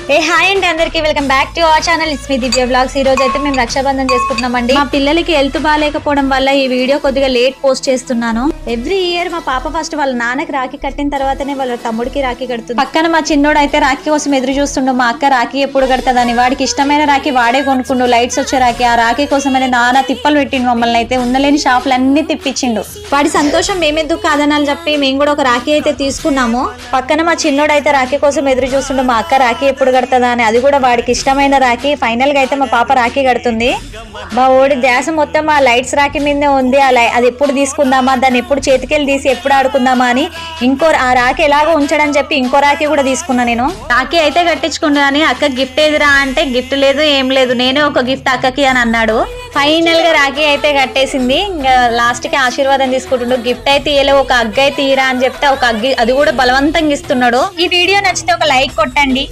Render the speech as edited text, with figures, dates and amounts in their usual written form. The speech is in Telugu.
హాయ్ అండి అందరికి welcome back to our channel it's me Divya vlogs. ఈ రోజు అయితే మేము రక్షాబంధన్ చేసుకుంటున్నామండి. మా పిల్లలకి హెల్త్ బాగాలేకపోవడం వల్ల ఈ వీడియో కొద్దిగా లేట్ పోస్ట్ చేస్తున్నాను. ఎవ్రీ ఇయర్ మా పాప ఫస్ట్ వాళ్ళ నాన్నకి రాఖీ కట్టిన తర్వాతనే వాళ్ళ తమ్ముడికి రాఖీ కడుతుంది. పక్కన మా చిన్నోడు అయితే రాఖీ కోసం ఎదురు చూస్తుండు. మా అక్క రాఖీ ఎప్పుడు కడతదని, వాడికి ఇష్టమైన రాఖీ వాడే కొనుక్కుండు. లైట్స్ వచ్చే రాఖీ, ఆ రాఖీ కోసమనే నాన్న తిప్పలు పెట్టిండు. మమ్మల్ని అయితే ఉండలేని షాపులు అన్ని తిప్పించిండు. వాడి సంతోషం మేమెందుకు కాదనాలని చెప్పి మేము కూడా ఒక రాఖీ అయితే తీసుకున్నాము. పక్కన మా చిన్నోడు అయితే రాఖీ కోసం ఎదురు చూస్తుండు. మా అక్క రాఖీ ఎప్పుడు కడతదా అని, అది కూడా వాడికి ఇష్టమైన రాఖీ. ఫైనల్ గా అయితే మా పాప రాఖీ కడుతుంది. మా ఓడి ధ్యాస మొత్తం ఆ లైట్స్ రాఖీ మీదే ఉంది. అది ఎప్పుడు తీసుకుందామా, దాన్ని ఎప్పుడు చేతికెళ్ళి తీసి ఎప్పుడు ఆడుకుందామా అని ఆ రాఖీ ఎలాగో ఉంచడని చెప్పి ఇంకో రాఖీ కూడా తీసుకున్నా. నేను రాఖీ అయితే కట్టించుకున్నా కానీ అక్క గిఫ్ట్ ఏదిరా అంటే గిఫ్ట్ లేదు ఏం లేదు, నేనే ఒక గిఫ్ట్ అక్కకి అని అన్నాడు. ఫైనల్ గా రాఖీ అయితే కట్టేసింది. ఇంకా లాస్ట్ కి ఆశీర్వాదం తీసుకుంటుండు. గిఫ్ట్ అయితే ఇయ్యలే, ఒక అగ్గి అయితే తీరా అని చెప్తే ఒక అగ్గి అది కూడా బలవంతంగా ఇస్తున్నాడు. ఈ వీడియో నచ్చితే ఒక లైక్ కొట్టండి.